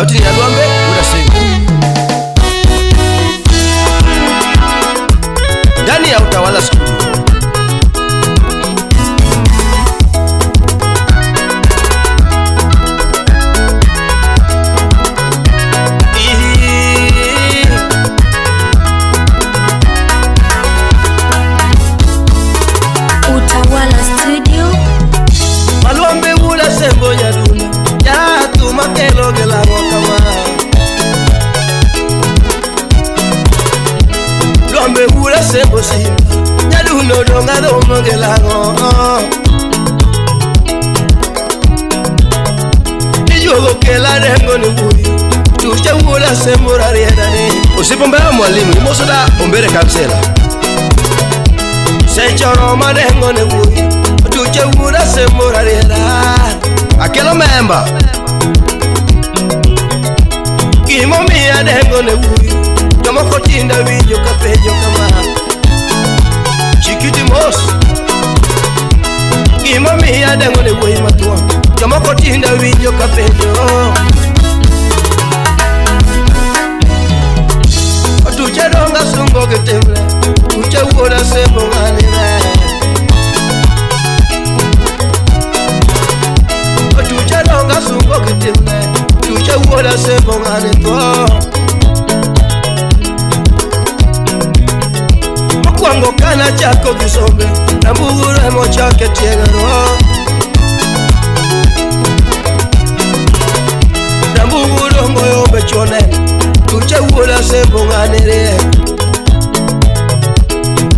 sauti ni Alwambe unasema ndani ya Utawala Studio. Utawala Studio. Alwambe unasema nyaduna ya tumakelo gelango kama Alwambe unasema simba nyaduna donga donga gelango Nijogo kela rengo ni huyu tucha unasema rariedani usipombea mwalimu imosoda ombere kansela Sechoro madengo ne huyu tucha unasema rariedani Akelo memba Kimo mia dengo ne huyu Jomo kotinda video kapejo kama Chikiti mos Kimo mia dengo ne huyu matua Jomo kotinda video kapejo Tucha donga sungo ketemle Tucha uoda sembo ngani me Tucha donga sungo ketemle Tucha uoda sembo ngani to Mkwango kana chako kisombe Na mbugure mochake tiegaro Na mbugure ngoyombe chone Tucha uoda sembo ngani re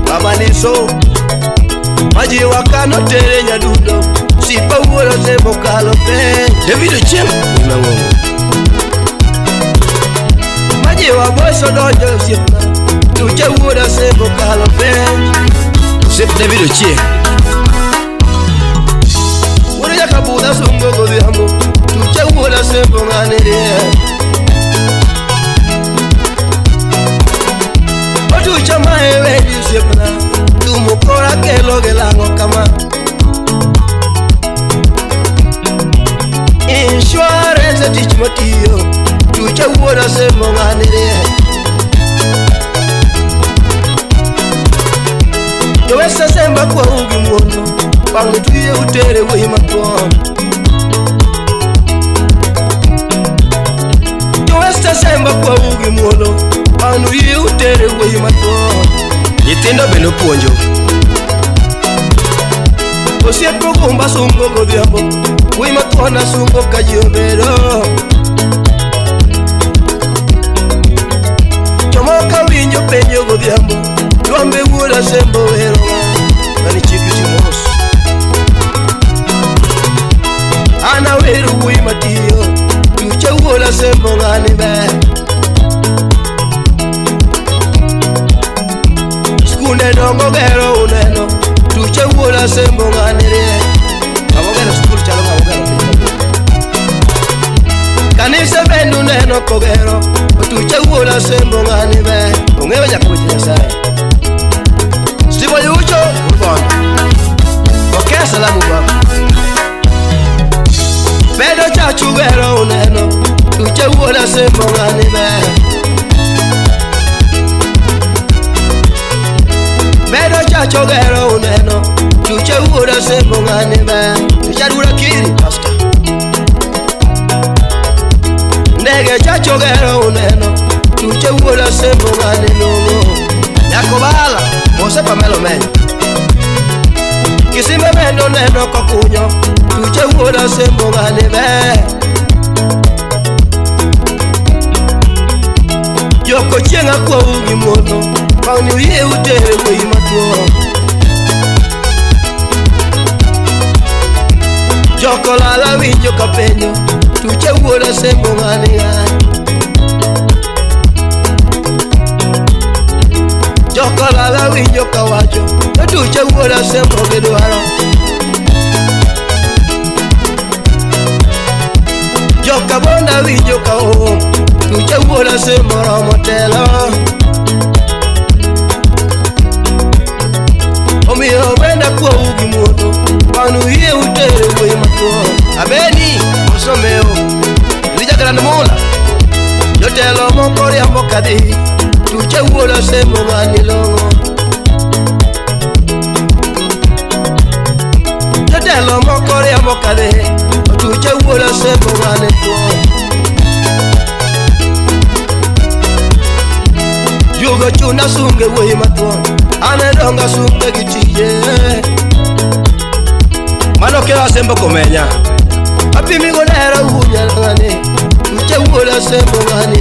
Mama niso Maji wakano tere nyadudo Sipa uoda sembo kalope Davido Chim Unangongo Maji wa boyso dojo sipa Tucha uoda sembo kalope Sip Davido Chim Ure ya kabuda sungo godhiambo Tucha uoda sembo ngani re Tucha maewe disipna Tumukora kelo gelango kama Insurance tich matiyo Tucha uoda sembo ngani re Yowesa semba kwa ugi mwono Pangu tuye utere wei matuwa Yowesa semba kwa ugi mwono Pangu tuye utere wei matuwa Yitindo beno puonjo Osiepo kumba sungo godhiambo Wei matuwa na sungo kajiomero Chomoka winjo penjo godhiambo Alwambe uoda sembo wero Nani chikiti mosu Ana weru wei matiyo Tucha uoda sembo ngani be Skunde dongo gero uneno Tucha uoda sembo ngani re Abogero skul chalo abogero Kanisa bendu neno kogero Tucha uoda sembo ngani be Ungewe nyakuji nyasaye Stibo yucho urbana Okea salamu baba Bedo chachu gero uneno Tucha uoda sembo ngani be Bedo chacho gero uneno Tucha uoda sembo ngani be Tucha dura kiri pasta Ndege chacho gero uneno Tucha uoda sembo ngani nungo Yakobala Mose pamelo menyo Kisime mendo neno kokunyo Tucha uoda sembo ngani be Yoko chenga kwa ugi mwono Pauni uye utere wei matuo Joko lala winjo kapenyo Tucha uoda sembo ngani ngani Joko lala winjo kawacho Tucha uoda sembo gedwaro Joka bonda winjo kao Tucha uoda sembo romotelo Omiyo benda kwa ugi mwono Panu hiye utere wei matuo Abeni, msomeo Gran Mula yo te lo moko riambo kadi tuche wuola semo ngani longo yo te lo moko riambo kadi tuche wuola semo ngani yugo chuna sunge wei matwon ane donga sunge gitiye mano ke asembo komenya apimi golero unya ngani tuche wuola semo ngani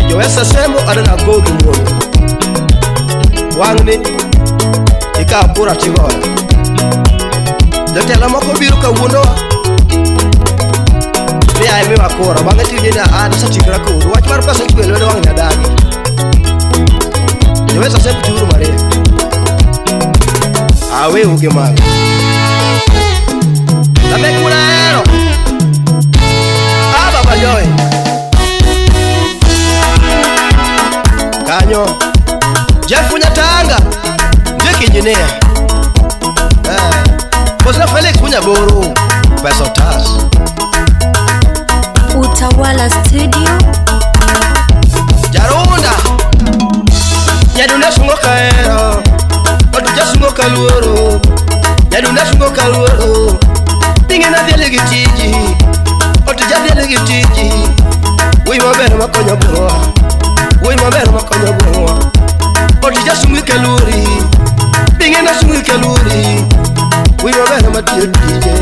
yo esa sembo adana gogi muono wangni ika pura tigora dotela moko biru ka wuno ni ay mi wakora banga tije na an sa tigra ko wach mar pasa kwelo do wangna dani yo esa sembo turu mare awe uge mal la meculero aba bayoy kanyo jefunya tanga ndiki engineer Bosna Felix punya boro peso tas Utawala Studio Jarunda Nyaduna sungo kaero Otuja sungo kaluoro Nyaduna sungo kaluoro Tingena diele gitiji Otuja diele gitiji Wui mabero makonyo boroa Wui mabero makonyo boroa Otuja sungo kaluri Tingena sungo kaluri Wui mabero matiyo dije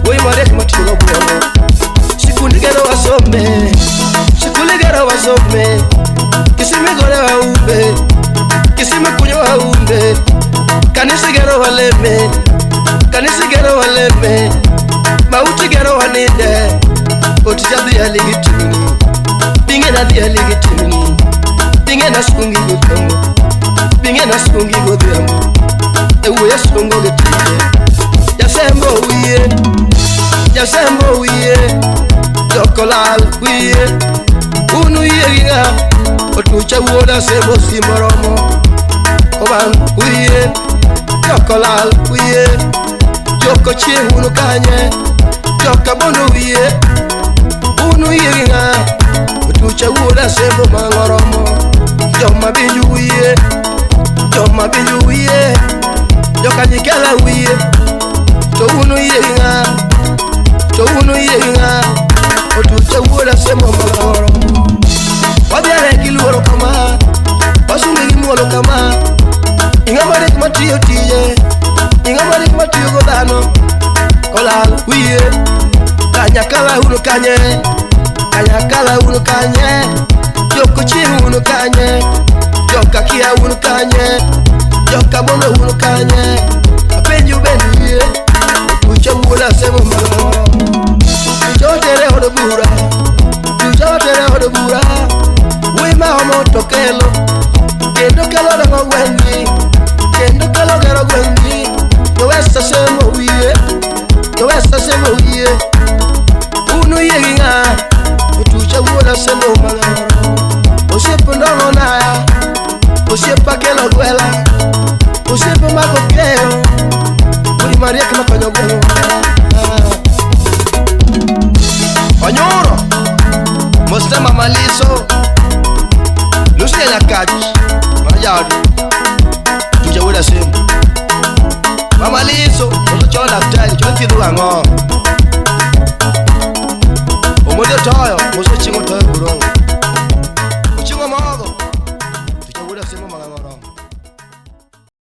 Wui marek matiyo boroa Sikuligero wasome Sikuligero wasome Kisime gore wa ube Kisime kunyo wa ube Kanisigero waleme Kanisigero waleme Mautigero wanide Otija diya ligitimini Bingena diya ligitimini Bingena sungi gotembo Bingena sungi gotembo Ewe ya sungo getije Yasembo uye Yasembo uye Jokolal uye Unu uye ginga Otucha uoda sebo simoromo Oban uye Jokolal uye Joko chie unu kanye Joka bono uye Unu uye ginga Otucha uoda sebo mangoromo Joma binju uye Joma binju uye Joka nyikela uye To unu uye ginga To unu uye ginga Otucha uoda sebo mangoromo Wabiare kiluoro kama Wasungi gimuolo kama Ingamarek matiyo tiye Ingamarek matiyo godano Kolal uye Kanyakala unu kanye Kanyakala unu kanye Joko chi unu kanye Joka kia unu kanye Joka bono unu kanye Apenju benu uye Ucha uola semo malo Uchotere hodo bura Uchotere hodo bura Wima homo tokelo Kendo kelo dengo gwendi Kendo kelo gero gwendi Yo esa semo uye Yo esa semo uye Unu ye ginga Utucha uola semo maloro Osiepo ndongo naya Osiepa kelo gwela Osiepo mako keo Uri maria kima konyo gwelo Onyoro Mostema maliso Lucia la catch Marjado Tuja weda sim Mama liso Oso chola tani Chola tidu wango Omodo toyo Moso chingo